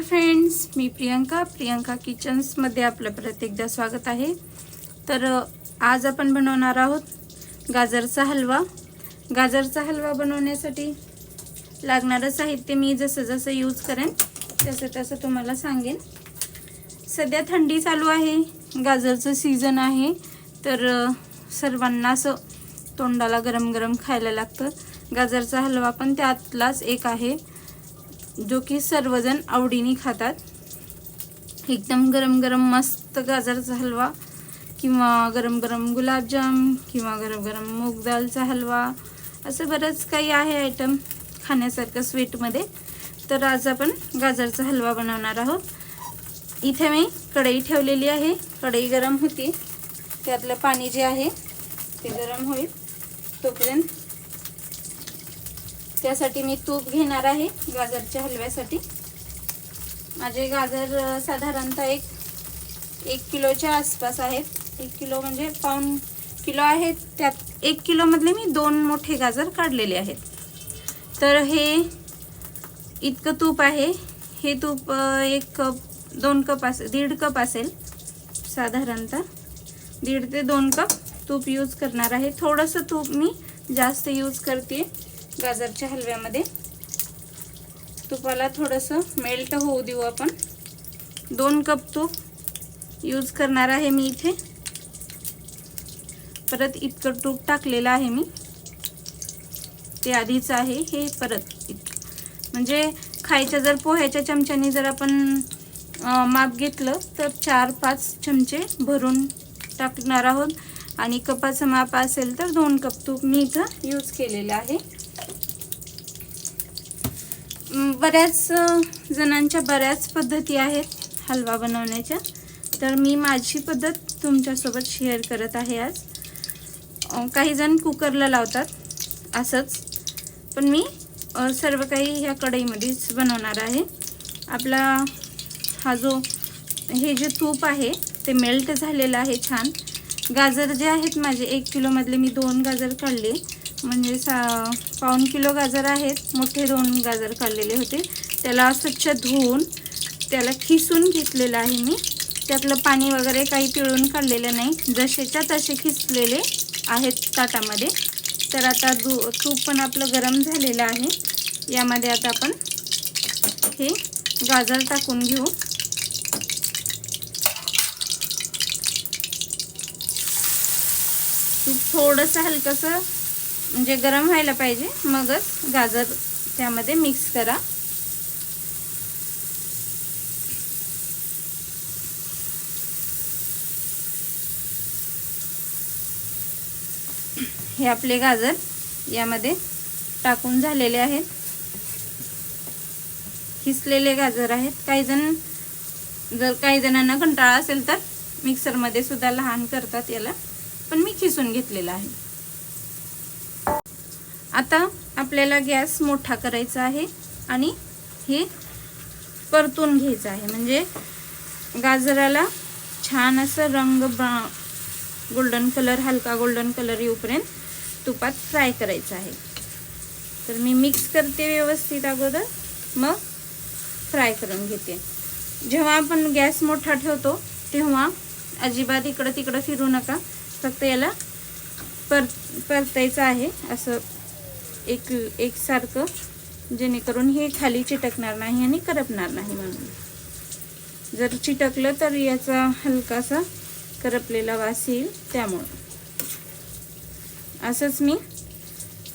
Friends, मी प्रियंका किचन्समध्ये आपलं परत एकदा स्वागत आहे। तर आज आपण बनवणार आहोत गाजरचा हलवा। गाजरचा हलवा बनवण्यासाठी लागणारं साहित्य मी जसं यूज करेन तसं तुम्हाला सांगेन। सध्या थंडी चालू आहे, गाजरचं सीजन आहे, तर सर्वांना असं तोंडाला गरम गरम खायला लागतं। गाजरचा हलवा पण त्यातलाच एक आहे जो की सर्वजण आवडीने खातात। एकदम गरम गरम मस्त गाजरचा हलवा किंवा गरम गरम गुलाबजाम किंवा गरम गरम मूग दालचा हलवा, असं बरंच काही आहे आयटम खाण्यासारखं स्वीटमध्ये। तर आज आपण गाजरचा हलवा बनवणार आहोत। इथे मी कढई ठेवलेली आहे, कढई गरम होती, त्यातलं पाणी जे आहे ते गरम होईल तोपर्यंत त्यासाठी मी तूप घेणार आहे। गाजरच्या हलव्यासाठी माझे गाजर साधारणतः एक किलोच्या आसपास आहेत। 1 किलो म्हणजे पाऊण किलो आहेत, त्यात 1 किलो मधले मी 2 मोठे गाजर काढलेले आहेत। तर हे इतकं तूप आहे, हे तूप 1 कप 2 कप असेल, 1.5 कप असेल साधारणतः, 1.5 ते 2 कप तूप यूज करणार आहे। थोडंसं तूप मी जास्त यूज करते गाजरच्या हलव्यामध्ये। तुपाला थोडंसं मेल्ट होऊ देऊ आपण। 2 कप तूप यूज करणार आहे मी इथे। परत इतकं तूप टाकलेलं आहे मी, ते आधीच आहे, हे परत इतकं म्हणजे खायच्या जर पोह्याच्या चमच्याने जर आपण माप घेतलं तर 4-5 चमचे भरून टाकणार आहोत, आणि कपाचं माप असेल तर 2 कप तूप मी इथं यूज केलेलं आहे। बऱ्याच जणांच्या बऱ्याच पद्धती आहेत हलवा बनवण्याच्या, तर मी माझी पद्धत तुमच्यासोबत शेअर करत आहे आज। काही जण कुकरला लावतात असंच, पण मी सर्व काही ह्या कढईमध्येच बनवणार आहे। आपला हा जो हे जे तूप आहे ते मेल्ट झालेलं आहे छान। गाजर जे आहेत माझे 1 किलो मधले मी 2 गाजर काढले, म्हणजे पाऊण किलो गाजर आहेत, मोठे 2 गाजर काढलेले होते। त्याला स्वच्छ धुवून त्याला खिसून घेतलेलं आहे मी, त्यातलं पाणी वगैरे काही पिळून काढलेलं नाही, जसेच्या तसे खिसलेले आहेत ताटामध्ये। तर आता तूप पण आपलं गरम झालेलं आहे, यामध्ये आता आपण हे गाजर टाकून घेऊ। तूप थोडंसं हलकंसं म्हणजे गरम व्हायला पाहिजे, मगच गाजर त्यामध्ये मिक्स करा। हे आपले गाजर यामध्ये टाकून झालेले आहेत, खिसलेले गाजर आहेत। काही जणांना कंटाळा असेल तर मिक्सरमध्ये सुद्धा लहान करतात याला, पण मी खिसून घेतलेला आहे। आता आपल्याला गॅस मोठा करायचा आहे आणि हे परतून घ्यायचं आहे, म्हणजे गाजराला छान असं रंग गोल्डन कलर, हलका गोल्डन कलर येऊपर्यंत तुपात फ्राय करायचं आहे। तर मी मिक्स करते व्यवस्थित अगोदर, मग फ्राय करून घेते। जेव्हा आपण गॅस मोठा ठेवतो तेव्हा अजिबात इकडं तिकडं फिरू नका, फक्त याला परतायचं आहे असं एकसारखं, जेणेकरून हे खाली चिटकणार नाही आणि करपणार नाही। म्हणून जर चिटकलं तर याचा हलकासा करपलेला वास येईल, त्यामुळे असंच मी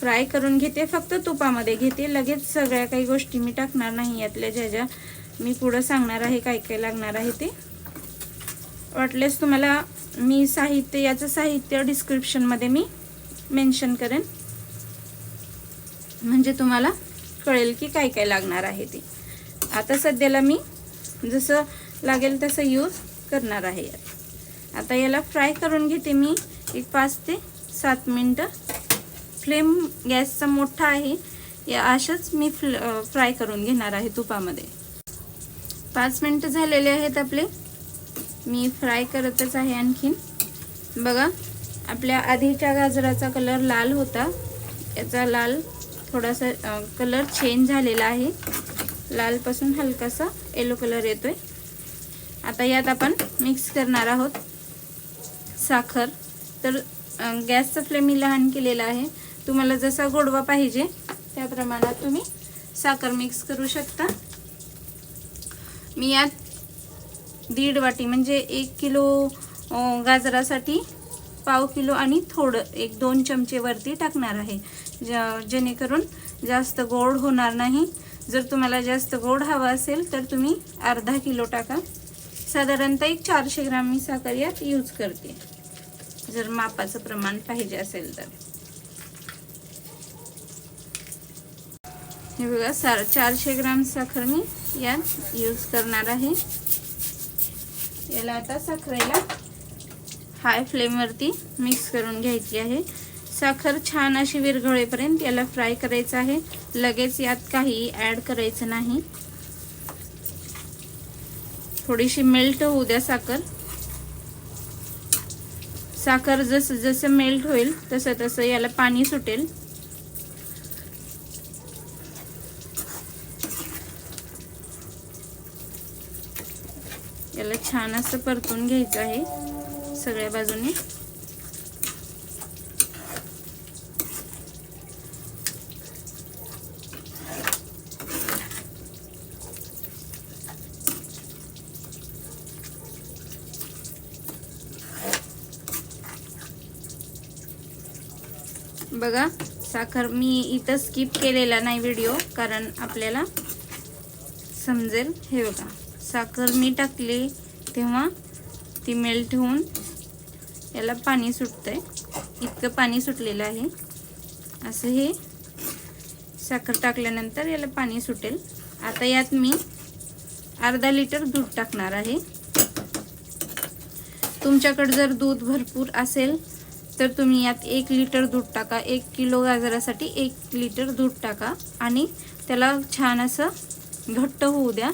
फ्राय करून घेते, फक्त तुपामध्ये घेते। लगेच सगळ्या काही गोष्टी मी टाकणार नाही यातल्या, ज्या मी पुढं सांगणार आहे काय काय लागणार आहे ते। वाटल्यास तुम्हाला मी याचं साहित्य डिस्क्रिप्शनमध्ये मी मेन्शन करेन, म्हणजे तुम्हाला कळेल की काय काय लागणार आहे ते। आता सध्याला मी जसं लागेल तसं यूज करणार आहे। आता याला फ्राय करून घेते मी 5 ते 7 मिनटं। फ्लेम गॅसचा मोठा आहे, या अशाच मी फ्राय करून घेणार आहे तुपामध्ये। 5 मिनटं झालेले आहेत आपले, मी फ्राय करतच आहे आणखीन। बघा, आपल्या आधीच्या गाजराचा कलर लाल होता, याचा लाल थोडासा कलर चेंज झालेला आहे। लालपासून हलकासा येलो कलर येतोय। आता यात आपण मिक्स करणार आहोत साखर। तर गॅसचा फ्लेम मी लहान केलेला आहे। तुम्हाला जसा गोडवा पाहिजे त्या प्रमाणात तुम्ही साखर मिक्स करू शकता। मी यात 1.5 वाटी म्हणजे 1 किलो गाजरासाठी पाव किलो आणि थोडं 1-2 चमचे वरती टाकणार आहे, जेणेकरून जास्त गोड होणार नाही। जर तुम्हाला जास्त गोड हवा असेल तर तुम्ही अर्धा किलो टाका। साधारणतः 400 ग्राम मी साखर यात यूज करते, जर मापाचं प्रमाण पाहिजे असेल तर। हे बघा 400 ग्राम साखर मी यात यूज करणार आहे। याला आता साखरेला हाय फ्लेमवरती मिक्स करून घ्यायची आहे। साखर छान अशी विरघळेपर्यंत याला फ्राय करायचं आहे। लगेच यात काही ॲड करायचं नाही, थोडीशी मेल्ट होऊ द्या साखर। साखर जसं जसं मेल्ट होईल तसं तसं याला पाणी सुटेल। याला छान असं परतून घ्यायचं आहे सगळ्या बाजूने। बघा साखर मी इथं स्किप केलेला नाही व्हिडिओ, कारण आपल्याला समजेल। हे बघा साखर मी टाकली तेव्हा ती मेल्ट होऊन याला पाणी सुटतंय, इतकं पाणी सुटलेलं आहे। असं हे साखर टाकल्यानंतर याला पाणी सुटेल। आता यात मी अर्धा लिटर दूध टाकणार आहे। तुमच्याकडे जर दूध भरपूर असेल तर तुम्ही यात 1 लिटर दूध टाका। 1 किलो गाजरासाठी 1 लिटर दूध टाका आणि त्याला छान असं घट्ट होऊ द्या।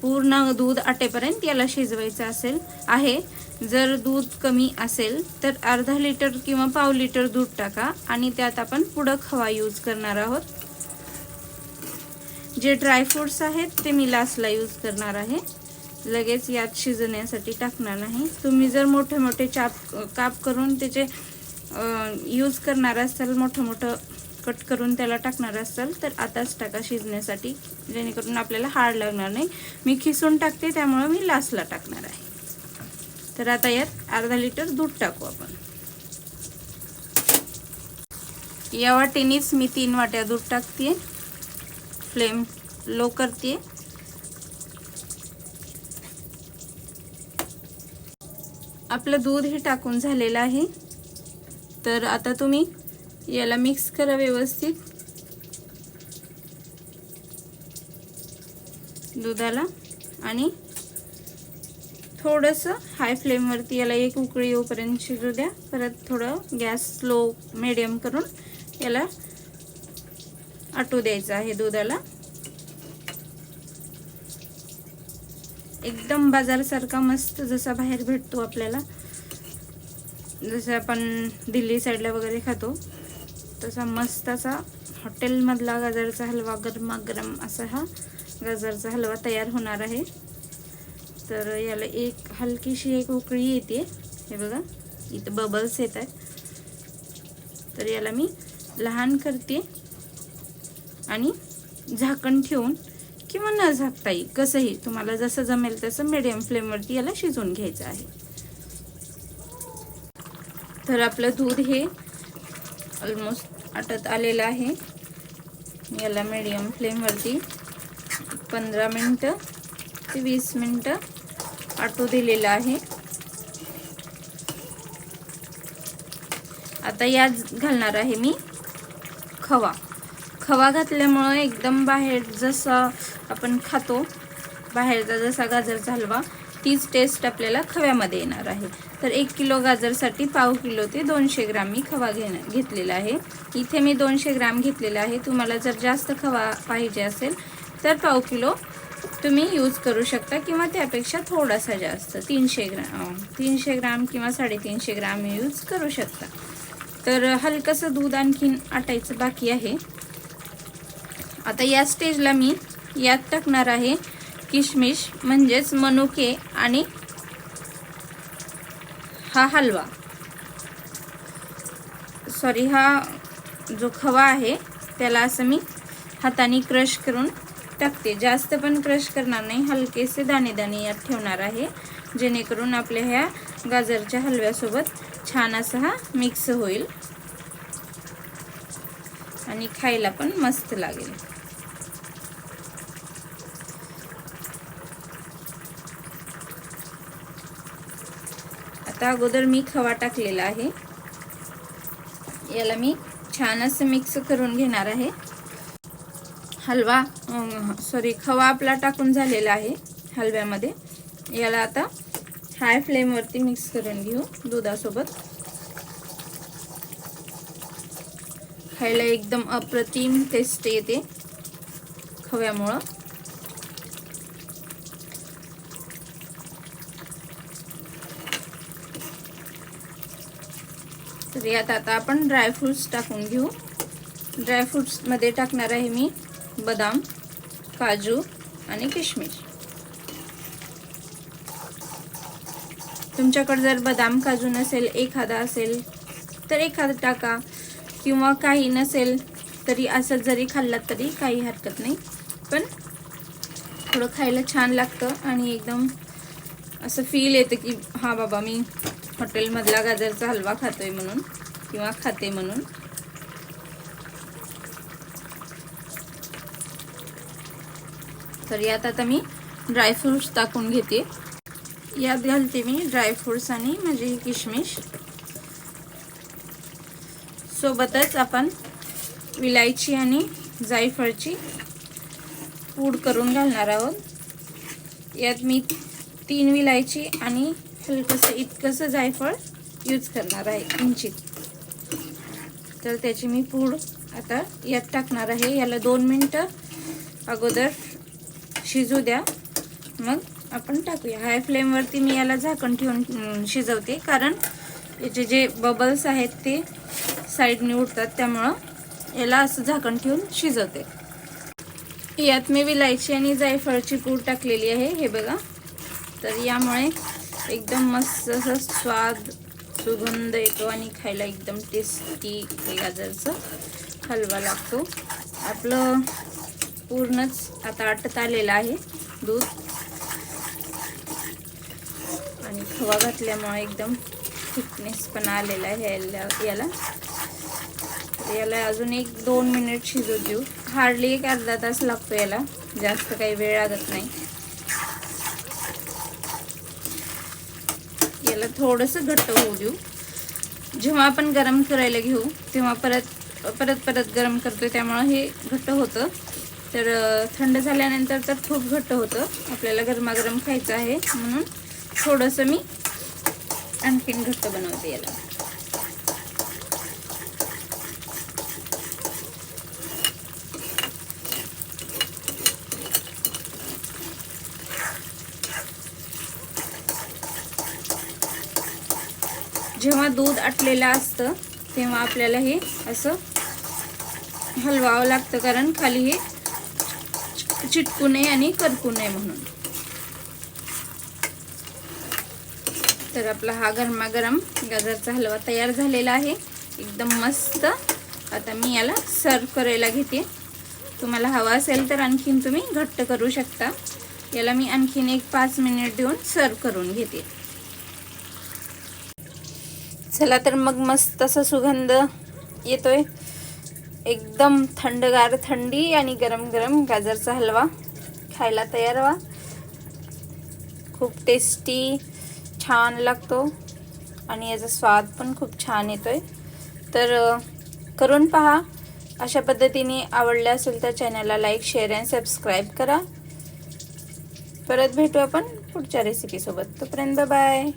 पूर्ण दूध आटेपर्यंत याला शिजवायचं आहे। जर दूध कमी असेल तर अर्धा लिटर किंवा पाव लिटर दूध टाका आणि त्यात आपण पुढं खवा यूज करणार आहोत। जे ड्रायफ्रुट्स आहेत ते मी लास्टला यूज करणार आहे, लगेच यात शिजण्यासाठी टाकणार नाही। तुम्ही जर मोठे मोठे काप करून त्याचे यूज करणार असाल, मोठं कट करून त्याला टाकणार असाल तर आताच टाका शिजण्यासाठी, जेणेकरून आपल्याला हार्ड लागणार नाही। मी खिसून टाकते त्यामुळे मी लास्टला टाकणार आहे। तर आता यात अर्धा लिटर दूध टाकू आपण। या वाटीनेच मी 3 वाट्या दूध टाकते। फ्लेम लो करते। आपलं दूध हे टाकून झालेलं आहे। तर आता तुम्ही याला मिक्स करा व्यवस्थित दुधाला आणि थोडंसं हाय फ्लेमवरती याला एक उकळी येऊपर्यंत शिजू द्या। परत थोडं गॅस स्लो मीडियम करून याला आटू द्यायचं आहे दुधाला। एकदम बाजारसारखा मस्त जसा बाहेर भेटतो आपल्याला, जसं आपण दिल्ली साईडला वगैरे खातो तसा मस्त असा हॉटेलमधला गाजरचा हलवा, गरमागरम असा हा गाजरचा हलवा तयार होणार आहे। तर याला हलकीशी एक उकळी येते। हे बघा इथं बबल्स येत आहेत। तर याला मी लहान करते आणि झाकण ठेवून किंवा न झाकता येईल, कसंही तुम्हाला जसं जमेल तसं मीडियम फ्लेमवरती याला शिजवून घ्यायचं आहे। तर आपलं दूध हे ऑलमोस्ट आटत आलेलं आहे। याला मीडियम फ्लेमवरती 15 मिनिटं ते 20 मिनिटं आटू दिलेलं आहे। आता यात घालणार आहे मी खवा। खवा घातल्यामुळे एकदम बाहेर जसं आपण खातो बाहेरचा जसा गाजरचा हलवा तीच टेस्ट आपल्याला खव्यामध्ये येणार आहे। तर 1 किलो गाजरसाठी पाव किलो ते 200 ग्राम मी खवा घेतलेला आहे। इथे मी 200 ग्राम घेतलेला आहे। तुम्हाला जर जास्त खवा पाहिजे असेल तर पाव किलो तुम्ही यूज करू शकता किंवा त्यापेक्षा थोडासा जास्त 300 ग्राम किंवा 350 ग्राम यूज करू शकता। तर हलकसं दूध आणखीन आटायचं बाकी आहे। आता या स्टेजला मी यात टाकणार आहे किशमिश म्हणजेच मनुके आणि हा हलवा, सॉरी हा जो खवा आहे त्याला असं मी हाताने क्रश करून टाकते. जास्त पण क्रश करणार नाही, हलकेसे दाणे दाणे यात ठेवणार आहे, जेणेकरून आपल्या ह्या गाजरच्या हलव्यासोबत छान असा हा मिक्स होईल आणि खायला पण मस्त लागेल. आता अगोदर मी खवा टाकलेला आहे, याला मी छान असं मिक्स करून घेणार आहे. हलवा खवा आपला टाकून झालेला आहे हलव्यामध्ये. याला आता हाय फ्लेमवरती मिक्स करून घेऊ दुधासोबत. खायला एकदम अप्रतिम टेस्ट येते खव्यामुळं. तर यात आता आपण ड्रायफ्रूट्स टाकून घेऊ. ड्रायफ्रूट्समध्ये टाकणार आहे मी बदाम, काजू आणि किशमिश. तुमच्याकडे जर बदाम काजू नसेल, एखादा असेल तर एखादा टाका, किंवा काही नसेल तरी असं जरी खाल्लात तरी काही हरकत नाही. पण थोडं खायला छान लागतं आणि एकदम असं फील येतं की हा बाबा मी हॉटेलमधला गाजरचा हलवा खातोय म्हणून किंवा खाते म्हणून. तर यात आता मी ड्रायफ्रूट्स टाकून घेते. यात घालते मी ड्रायफ्रूट्स आणि म्हणजे किशमिश. सोबतच आपण विलायची आणि जायफळची पूड करून घालणार आहोत. यात मी 3 विलायची आणि हलकंसं इतकंसं जायफळ यूज करणार आहे किंचित. तर त्याची मी पूड आता यात टाकणार आहे. याला 2 मिनिटं अगोदर शिजू द्या, मग आपण टाकूया. हाय फ्लेमवरती मी याला झाकण ठेवून शिजवते, कारण याचे जे बबल्स आहेत ते साईडने उठतात, त्यामुळं याला असं झाकण ठेवून शिजवते. यात मी विलायची आणि जायफळची पूड टाकलेली आहे, हे बघा. तर यामुळे एकदम मस्त असं स्वाद सुगंध येतो आणि खायला एकदम टेस्टी गाजरचा हलवा लागतो. आपलं पूर्णच आता आटत आलेलं आहे दूध, आणि खवा घातल्यामुळे एकदम थिकनेस पण आलेला आहे याला. याला अजून 1-2 मिनिट शिजू देऊ. हार्डली 1 अर्धा तास लागतो याला, जास्त काही वेळ लागत नाही. याला थोडंसं घट्ट होऊ देऊ. जेव्हा आपण गरम करायला घेऊ तेव्हा परत गरम करतोय, त्यामुळे हे घट्ट होतं. तर थंड झाल्यानंतर तर खूप घट्ट होतं. आपल्याला गरमागरम खायचं आहे म्हणून थोडंसं मी आणखीन घट्ट बनवते याला. जेव्हा दूध आटलेलं असतं तेव्हा आपल्याला हे असं हलवावं लागतं, कारण खाली हे चिटकू नये आणि करपू नये म्हणून. तर आपला हा गरमागरम गाजरचा हलवा तयार झालेला आहे, एकदम मस्त. आता मी याला सर्व करायला घेते. तुम्हाला हवा असेल तर आणखीन तुम्ही घट्ट करू शकता. याला मी आणखीन 1-5 मिनिट देऊन सर्व करून घेते. चला तर मग मस्त असा सुगंध येतोय. एकदम थंडगार, थंडी आणि गरम गरम गाजरचा हलवा खायला तयार व्हा. खूप टेस्टी छान लागतो आणि याचा स्वाद पण खूप छान येतोय. तर करून पहा. अशा पद्धतीने आवडले असेल तर चॅनलला लाईक, शेअर आणि सबस्क्राईब करा. परत भेटू आपण पुढच्या रेसिपीसोबत. तोपर्यंत बाय.